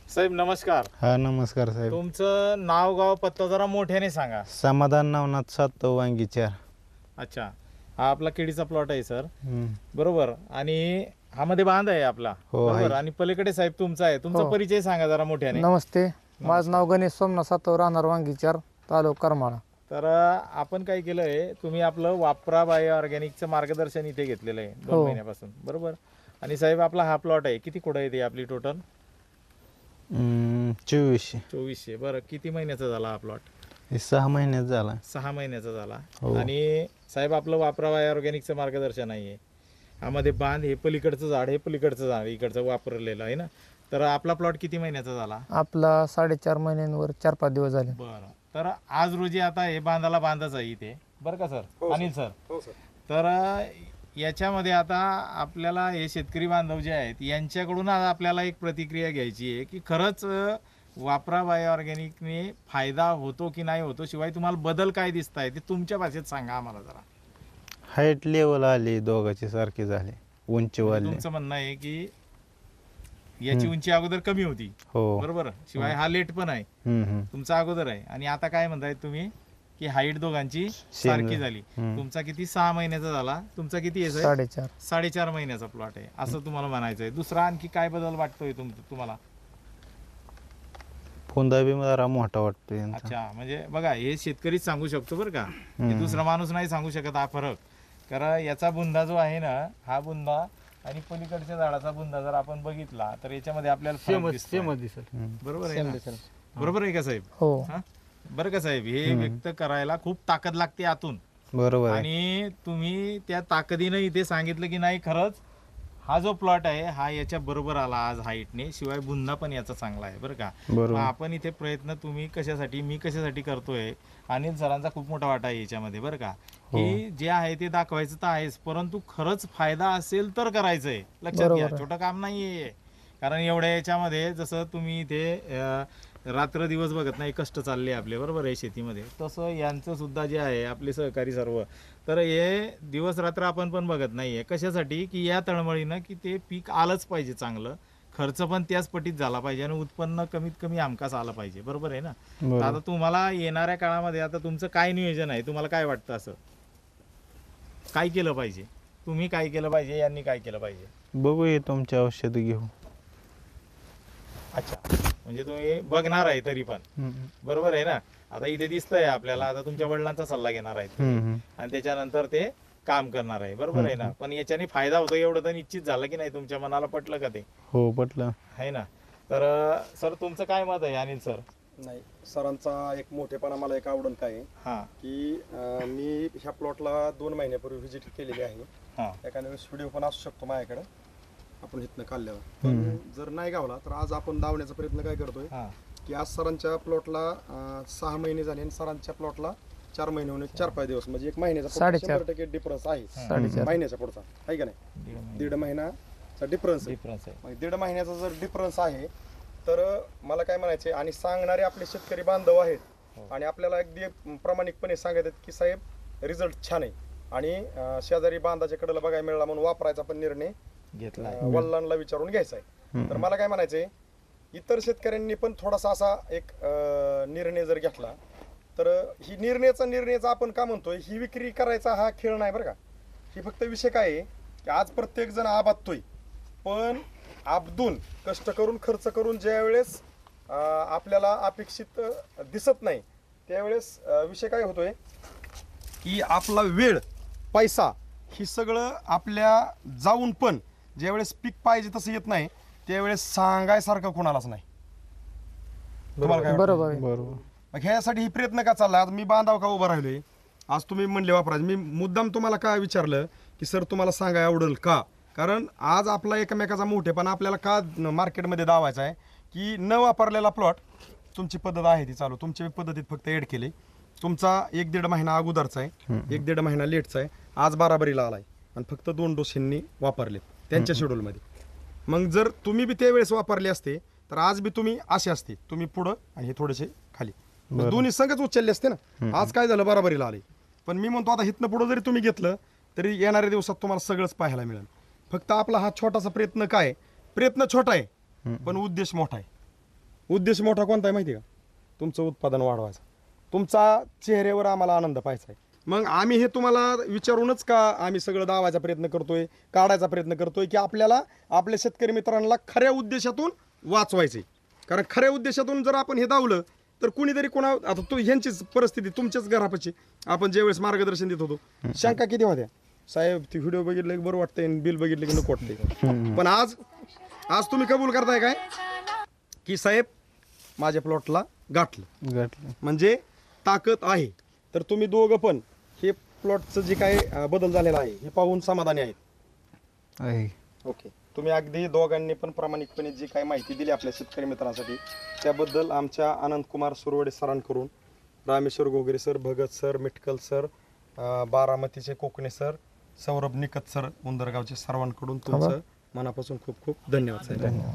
साहेब नमस्कार. हा नमस्कार साहेब. तुमचं नाव गाव पत्ता जरा मोठ्याने सांगा. समाधान नवनाथ सातव वांगी 4. अच्छा, हा आपला केळीचा प्लॉट आहे सर. बरोबर. आणि हा मध्ये बांध आहे आपला. हो, बरोबर. आहे. आणि पलीकडे साहेब तुमचा आहे. तुमचा हो. परिचय सांगा जरा मोठ्याने. नमस्ते, माझं नाव गणेश सोमनाथ सातव, राहणार वांगी 4, तालुका करमाळा. तर आपण काय केलंय, तुम्ही आपलं वापरा बायो ऑर्गॅनिकचं मार्गदर्शन इथे घेतलेलं आहे 2 हो. महिन्यापासून. बरोबर. आणि साहेब आपला हा प्लॉट आहे, किती कुठं आहे ते आपली टोटल? 2400. 2400. बरं, किती महिन्याचा झाला हा प्लॉट? हे 6 महिन्यात झाला. 6 महिन्याचा झाला. हो. आणि साहेब आपलं वापरा बायो ऑर्गॅनिकचं मार्गदर्शन आहे. यामध्ये बांध, हे पलीकडचं झाड, हे पलीकडचं झाड इकडचं वापरलेलं आहे ना. तर आपला प्लॉट किती महिन्याचा झाला? आपला 4.5 महिन्यांवर 4-5 दिवस झाले. बरं. तर आज रोजी आता हे बांधाला बांधच आहे इथे, बरं का सर? अनिल सर. हो सर. तर याच्यामध्ये आता आपल्याला हे शेतकरी बांधव जे आहेत यांच्याकडून आज आपल्याला एक प्रतिक्रिया घ्यायची आहे की खरंच वापरा बायो ऑर्गॅनिकने फायदा होतो की नाही होतो, शिवाय तुम्हाला बदल काय दिसत आहे ते तुमच्या भाषेत सांगा आम्हाला जरा. हाईट लेवल आली, दोघांची सारखी झाली, उंची म्हणजे वाढली. तुमचं म्हणणं आहे की याची उंची अगोदर कमी होती. हो. बरोबर. शिवाय हा लेट पण आहे, तुमचा अगोदर आहे. आणि आता काय म्हणताय तुम्ही की हाईट दोघांची सारखी झाली. तुमचा किती 6 महिन्याचा झाला, तुमचा किती आहे? 4.5. 4.5 महिन्याचा प्लॉट आहे असं तुम्हाला म्हणायचं आहे. दुसरा आणखी काय बदल वाटतोय तुम्हाला? फोंदा बी जरा मोठा वाटतोय यांचा. अच्छा, म्हणजे बघा हे शेतकरीच सांगू शकतो बरं का, हे दुसरा माणूस नाही सांगू शकत हा फरक. कारण याचा बुंदा जो आहे ना, हा बुंदा आणि पलीकडच्या झाडाचा बुंदा जर आपण बघितला तर याच्यामध्ये आपल्याला फरक दिसतोय. बरोबर आहे ना? बरोबर आहे का साहेब? हो. हा? बरं का साहेब, हे व्यक्त करायला खूप ताकद लागते आतून. बरोबर आहे. आणि तुम्ही त्या ताकदीनं इथे सांगितलं की नाही खरंच हा जो प्लॉट आहे हा याच्या बरोबर आला आज हाईटने, शिवाय बुंदा पण याचा चांगला आहे बरं का. बरोबर. मग आपण इथे प्रयत्न तुम्ही कशासाठी, मी कशासाठी करतोय, अनिल सरांचा खूप मोठा वाटा आहे याच्यामध्ये बरं का, की जे आहे ते दाखवायचं तर आहेच, परंतु खरंच फायदा असेल तर करायचंय. लक्षात घ्या, छोटं काम नाहीये. कारण एवढ्या याच्यामध्ये जसं तुम्ही इथे रात्र दिवस बघत नाही, कष्ट चालले आपले, बरोबर आहे शेतीमध्ये, तसं यांचं सुद्धा जे आहे आपले सहकारी सर्व, तर हे दिवस रात्र आपण पण बघत नाहीये. कशासाठी? की या तळमळीनं की ते पीक आलंच पाहिजे चांगलं, खर्च पण त्याच पटीत झाला पाहिजे आणि उत्पन्न कमीत कमी हमखास आलं पाहिजे. बरोबर आहे ना? तर आता तुम्हाला येणाऱ्या काळामध्ये आता तुमचं काय नियोजन आहे? तुम्हाला काय वाटतं असं काय केलं पाहिजे? तुम्ही काय केलं पाहिजे, यांनी काय केलं पाहिजे? बघूया तुमचे औषध घेऊ. अच्छा, म्हणजे तुम्ही बघणार आहे तरी पण, बरोबर आहे ना? आता इथे दिसतंय आपल्याला, आता तुमच्या वडिलांचा सल्ला घेणार आहे आणि त्याच्यानंतर ते काम करणार आहे. बरोबर आहे ना? पण याच्याने फायदा होतो एवढं तर निश्चित झालं की नाही? तुमच्या मनाला पटलं का ते? हो, पटलं आहे ना? तर सर तुमचं काय मत आहे अनिल सर? नाही, सरांचा एक मोठेपणा मला एक आवडून काय हा की मी ह्या प्लॉटला 2 महिन्यापूर्वी व्हिजिट केलेली आहे. हा एखाद्या वेळेस व्हिडिओ पण असू शकतो माझ्याकडे, आपण इथनं काढल्यावर. पण जर नाही गावला तर आज आपण धावण्याचा प्रयत्न काय करतोय हा की आज सरांच्या प्लॉटला 6 महिने झाले आणि सरांच्या प्लॉटला 4 महिने होणे 4-5 दिवस, म्हणजे 1 महिन्याचा 4.5% डिफरन्स आहे. 4.5. महिन्याच्या पुढचा आहे का नाही? 1.5 महिन्याचा डिफरन्स आहे. डिफरन्स आहे. मग 1.5 महिन्याचा जर डिफरन्स आहे तर मला काय म्हणायचे, आणि सांगणारे आपले शेतकरी बांधव आहेत आणि आपल्याला अगदी प्रामाणिकपणे सांगतात की साहेब रिझल्ट छान आहे, आणि शेजारी बांधाच्या कडेला बघायला मिळाला म्हणून वापरायचा पण निर्णय घेतला. वडिलांना विचारून घ्यायचा आहे. तर मला काय म्हणायचंय, इतर शेतकऱ्यांनी पण थोडासा असा एक निर्णय जर घेतला तर ही निर्णयाचा आपण का म्हणतोय, ही विक्री करायचा हा खेळ नाही बरं का. ही फक्त विषय काय आहे की आज प्रत्येक जण आबादतोय, पण आबदून कष्ट करून खर्च करून ज्या वेळेस आपल्याला अपेक्षित दिसत नाही त्यावेळेस विषय काय होतोय की आपला वेळ पैसा ही सगळं आपल्या जाऊन पण ज्यावेळेस पीक पाहिजे तसं येत नाही त्यावेळेस सांगायसारखं कोणालाच नाही. तुम्हाला काय वाटतं? बरोबर आहे. बरोबर. मग ह्यासाठी ही प्रयत्न का चालला? आज मी बांधाव का उभा राहिलोय, आज तुम्ही म्हणले वापरायचे, मी मुद्दाम तुम्हाला काय विचारलं की सर तुम्हाला सांगाय आवडेल का? कारण आज आपला एकमेकाचा मोठेपणा आपल्याला का मार्केटमध्ये दावायचा आहे की न वापरलेला प्लॉट, तुमची पद्धत आहे ती चालू, तुमच्या पद्धतीत फक्त ऍड केले, तुमचा 1-1.5 महिना अगोदरचा आहे, 1-1.5 महिना लेटचा आहे, आज बाराबरीला आलाय आणि फक्त 2 डोस ह्यांनी वापरले त्यांच्या शेड्यूलमध्ये. मग जर तुम्ही बी त्यावेळेस वापरले असते तर आज बी तुम्ही असे असते, तुम्ही पुढं आणि हे थोडेसे खाली, दोन्ही संगच उचलले असते ना. आज काय झालं, बराबरीला आले. पण मी म्हणतो आता इथनं पुढं जरी तुम्ही घेतलं तरी येणाऱ्या दिवसात तुम्हाला सगळंच पाहायला मिळेल. फक्त आपला हा छोटासा प्रयत्न, काय प्रयत्न छोटा आहे पण उद्देश मोठा आहे. उद्देश मोठा कोणता आहे माहिती आहे का? तुमचं उत्पादन वाढवायचं, तुमचा चेहऱ्यावर आम्हाला आनंद पाहायचा आहे. मग आम्ही हे तुम्हाला विचारूनच का आम्ही सगळं दावायचा प्रयत्न करतोय, काढायचा प्रयत्न करतोय की आपल्याला आपल्या शेतकरी मित्रांना खऱ्या उद्देशातून वाचवायचे. कारण खऱ्या उद्देशातून जर आपण हे दावलं तर कुणीतरी कोणा, आता तो ह्यांचीच परिस्थिती तुमच्याच घरापाशी आपण ज्यावेळेस मार्गदर्शन देत होतो, शंका किती होत्या, साहेब ती व्हिडिओ बघितले की बरं वाटतंय, बिल बघितले की नको वाटतंय. पण आज तुम्ही कबूल करताय काय की साहेब माझ्या प्लॉटला गाठलं, म्हणजे ताकद आहे. तर तुम्ही दोघं पण हे प्लॉटचं जे काय बदल झालेला आहे हे पाहून समाधानी आहेत. ओके, तुम्ही अगदी दोघांनी पण प्रामाणिकपणे जी काही माहिती दिली आपल्या शेतकरी मित्रांसाठी त्याबद्दल आमच्या आनंदकुमार सुरवडे सरांकडून, Rameshwar Ghogare sir, Bhagat sir, Mitkal sir, बारामतीचे कोकणे सर, सौरभ निकत सर, उंदरगावचे सर्वांकडून तुमचं मनापासून खूप खूप धन्यवाद साहेब.